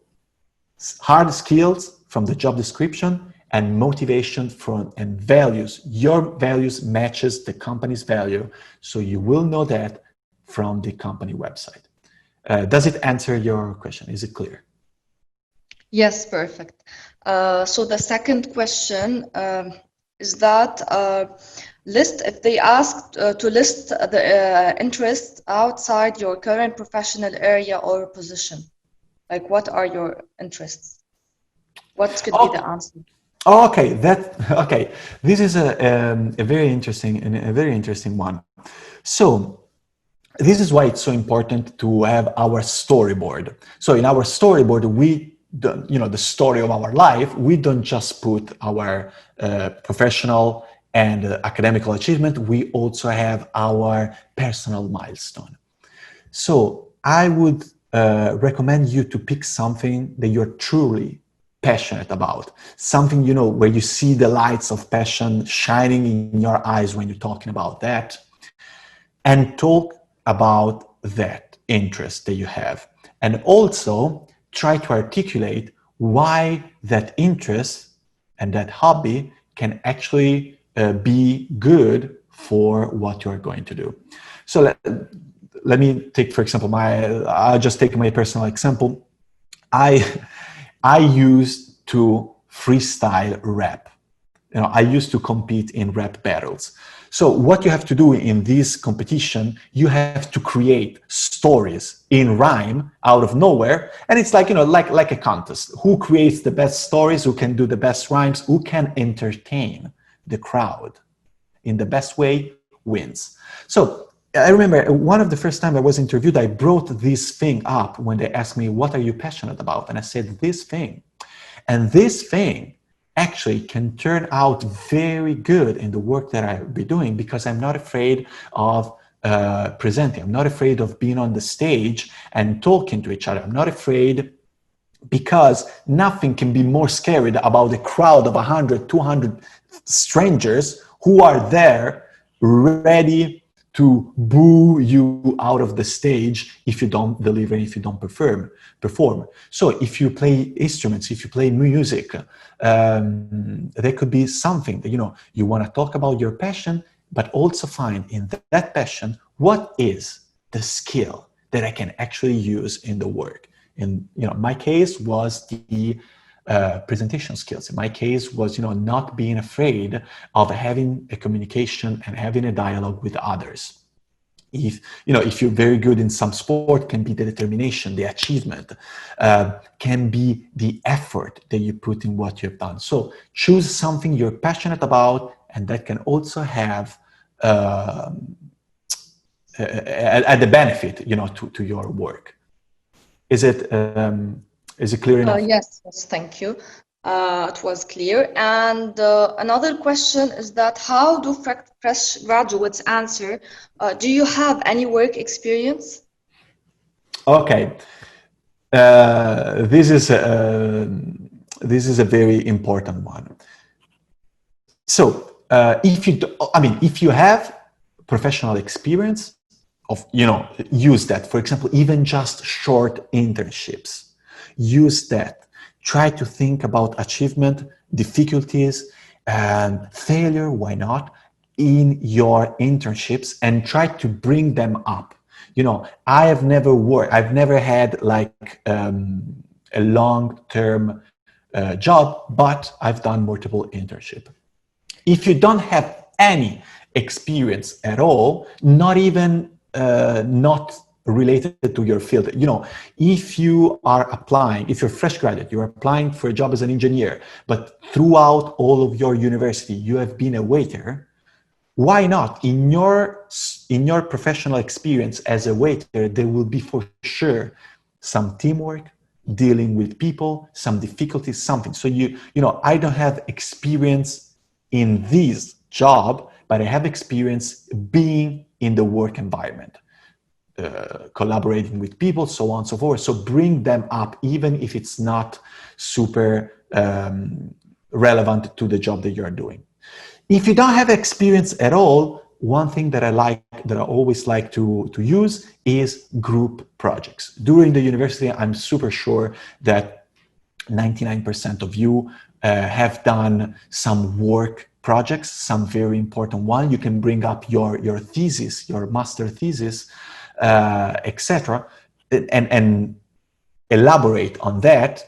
Speaker 2: hard skills from the job description and motivation from and values. Your values matches the company's value, so you will know that from the company website. Does it answer your question? Is it clear?
Speaker 1: Yes, perfect. So the second question is that if they ask to list the interests outside your current professional area or position, like what are your interests? What could be the
Speaker 2: Oh,
Speaker 1: answer?
Speaker 2: okay. Okay. This is a very interesting one. So this is why it's so important to have our storyboard. So in our storyboard, we don't, the story of our life, we don't just put our professional and academical achievement, we also have our personal milestone. So I would recommend you to pick something that you're truly passionate about, something, where you see the lights of passion shining in your eyes when you're talking about that, and talk about that interest that you have. And also try to articulate why that interest and that hobby can actually be good for what you're going to do. So let me take, for example, I'll just take my personal example. I I used to freestyle rap. I used to compete in rap battles. So what you have to do in this competition, you have to create stories in rhyme out of nowhere. And it's like, like a contest. Who creates the best stories, who can do the best rhymes, who can entertain the crowd in the best way wins. So I remember one of the first time I was interviewed, I brought this thing up when they asked me, what are you passionate about? And I said, this thing. And this thing actually can turn out very good in the work that I'll be doing, because I'm not afraid of presenting. I'm not afraid of being on the stage and talking to each other. I'm not afraid, because nothing can be more scary about a crowd of 100, 200 strangers who are there ready to boo you out of the stage if you don't deliver, if you don't perform. So if you play instruments, if you play music, there could be something that, you want to talk about your passion, but also find in that passion, what is the skill that I can actually use in the work. In my case was the presentation skills. In my case was not being afraid of having a communication and having a dialogue with others. If you're very good in some sport, can be the determination, the achievement, can be the effort that you put in what you've done. So choose something you're passionate about, and that can also have the benefit to your work. Is it clear enough?
Speaker 1: Yes, thank you. It was clear. And another question is that how do fresh graduates answer? Do you have any work experience?
Speaker 2: Okay. This is a very important one. So if you have professional experience of, use that. For example, even just short internships, use that. Try to think about achievement, difficulties, and failure, why not, in your internships, and try to bring them up. I've never had like a long-term job, but I've done multiple internships. If you don't have any experience at all, not even not related to your field, if you are applying, if you're a fresh graduate, you're applying for a job as an engineer, but throughout all of your university, you have been a waiter, why not? In your professional experience as a waiter, there will be for sure some teamwork, dealing with people, some difficulties, something. So I don't have experience in this job, but I have experience being in the work environment, collaborating with people, so on and so forth. So bring them up, even if it's not super relevant to the job that you're doing. If you don't have experience at all, one thing that I always like to use is group projects. During the university, I'm super sure that 99% of you have done some work projects, some very important one. You can bring up your thesis, your master thesis, etc., and elaborate on that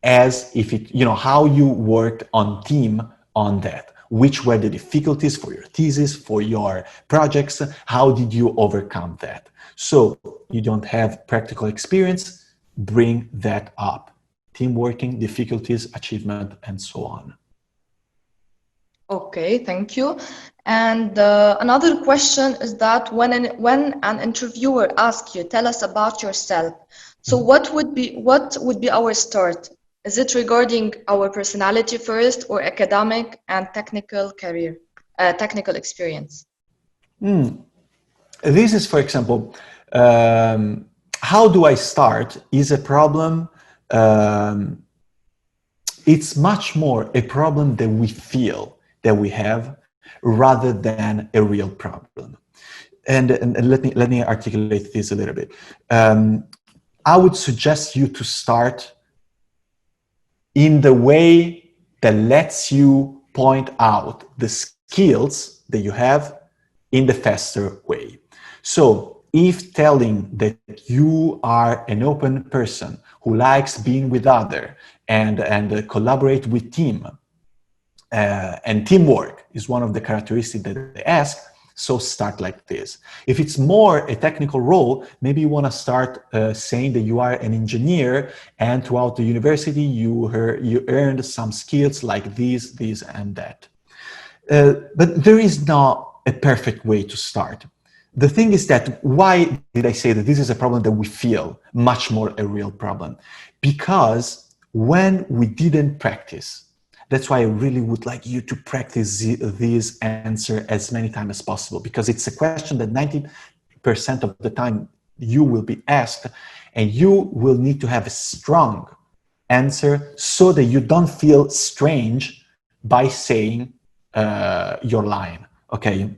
Speaker 2: as if it, how you worked on team on that. Which were the difficulties for your thesis, for your projects? How did you overcome that? So you don't have practical experience, bring that up team working, difficulties, achievement, and so on.
Speaker 1: Okay, thank you. And another question is that when an interviewer asks you, tell us about yourself. So what would be our start? Is it regarding our personality first, or academic and technical career, technical experience?
Speaker 2: This is, for example, how do I start is a problem. It's much more a problem that we feel that we have rather than a real problem. And let me articulate this a little bit. I would suggest you to start in the way that lets you point out the skills that you have in the faster way. So if telling that you are an open person who likes being with others and collaborate with team, and teamwork is one of the characteristics that they ask, so start like this. If it's more a technical role, maybe you want to start saying that you are an engineer and throughout the university you earned some skills like this, and that. But there is not a perfect way to start. The thing is that, why did I say that this is a problem that we feel much more a real problem? Because when we didn't practice, that's why I really would like you to practice this answer as many times as possible, because it's a question that 90% of the time you will be asked, and you will need to have a strong answer so that you don't feel strange by saying your line, okay?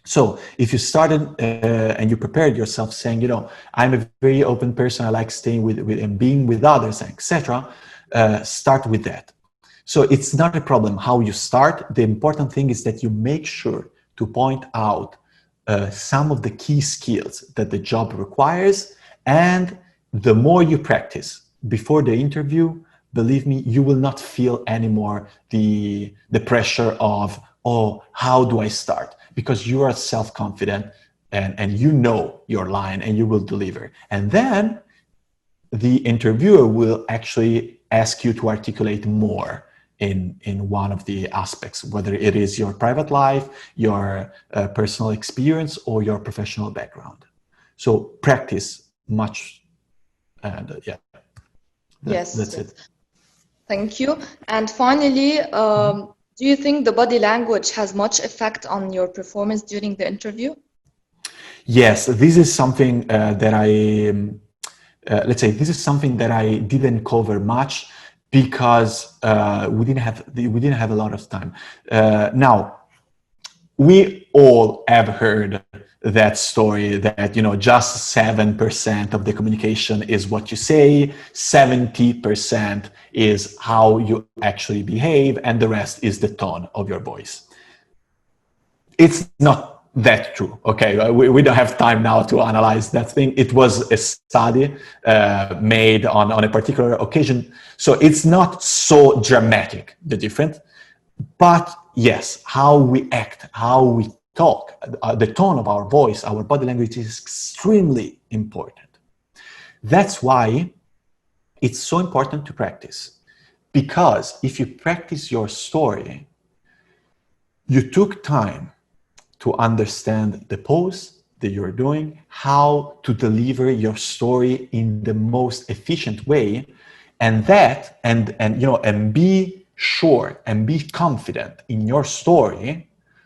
Speaker 2: So if you started and you prepared yourself saying, you know, I'm a very open person, I like staying with and being with others, etc., start with that. So it's not a problem how you start. The important thing is that you make sure to point out some of the key skills that the job requires. And the more you practice before the interview, believe me, you will not feel anymore the pressure of, oh, how do I start? Because you are self-confident and you know your line and you will deliver. And then the interviewer will actually ask you to articulate more in one of the aspects, whether it is your private life, your personal experience, or your professional background. So practice much, and yeah, that's it.
Speaker 1: Thank you. And finally, do you think the body language has much effect on your performance during the interview?
Speaker 2: Yes, this is something that let's say this is something that I didn't cover much because we didn't have a lot of time. Now, we all have heard that story that, you know, just 7% of the communication is what you say, 70% is how you actually behave, and the rest is the tone of your voice. It's not that true, okay? We don't have time now to analyze that thing. It was a study made on a particular occasion, so it's not so dramatic, the difference. But yes, how we act, how we talk, the tone of our voice, our body language is extremely important. That's why it's so important to practice. Because if you practice your story, you took time to understand the pose that you're doing, how to deliver your story in the most efficient way, and be sure and be confident in your story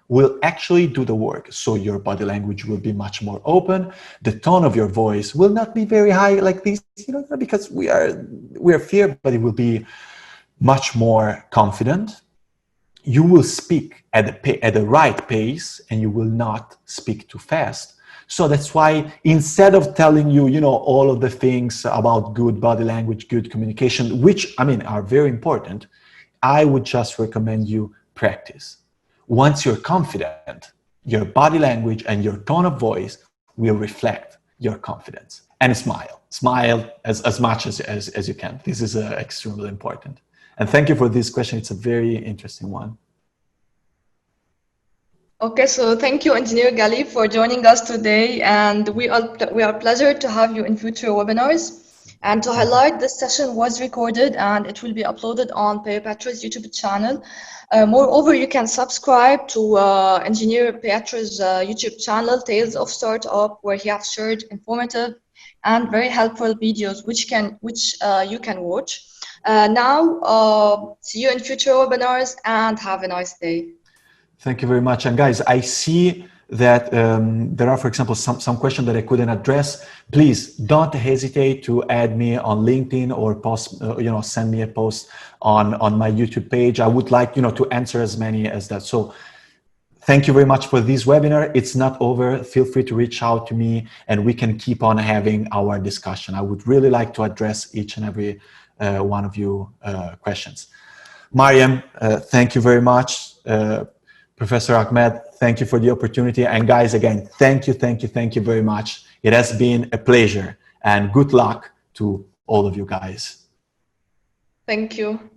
Speaker 2: will actually do the work. So your body language will be much more open. The tone of your voice will not be very high like this, you know, because we are fear, but it will be much more confident. You will speak at the right pace, and you will not speak too fast. So that's why instead of telling you, you know, all of the things about good body language, good communication, which, I mean, are very important, I would just recommend you practice. Once you're confident, your body language and your tone of voice will reflect your confidence. And smile as much as you can. This is extremely important. And thank you for this question. It's a very interesting one.
Speaker 1: Okay, so thank you, Engineer Galli, for joining us today, and we are pleasure to have you in future webinars. And to highlight, this session was recorded and it will be uploaded on Pietro's YouTube channel. Moreover, you can subscribe to Engineer Pietro's YouTube channel, Tales of Startup, where he has shared informative and very helpful videos which you can watch. Now, see you in future webinars and have a nice day.
Speaker 2: Thank you very much. And guys, I see that there are, for example, some questions that I couldn't address. Please don't hesitate to add me on LinkedIn or post, send me a post on my YouTube page. I would like, to answer as many as that. So thank you very much for this webinar. It's not over. Feel free to reach out to me and we can keep on having our discussion. I would really like to address each and every one of you questions. Mariam, thank you very much. Professor Ahmed, thank you for the opportunity. And guys, again, thank you very much. It has been a pleasure and good luck to all of you guys.
Speaker 1: Thank you.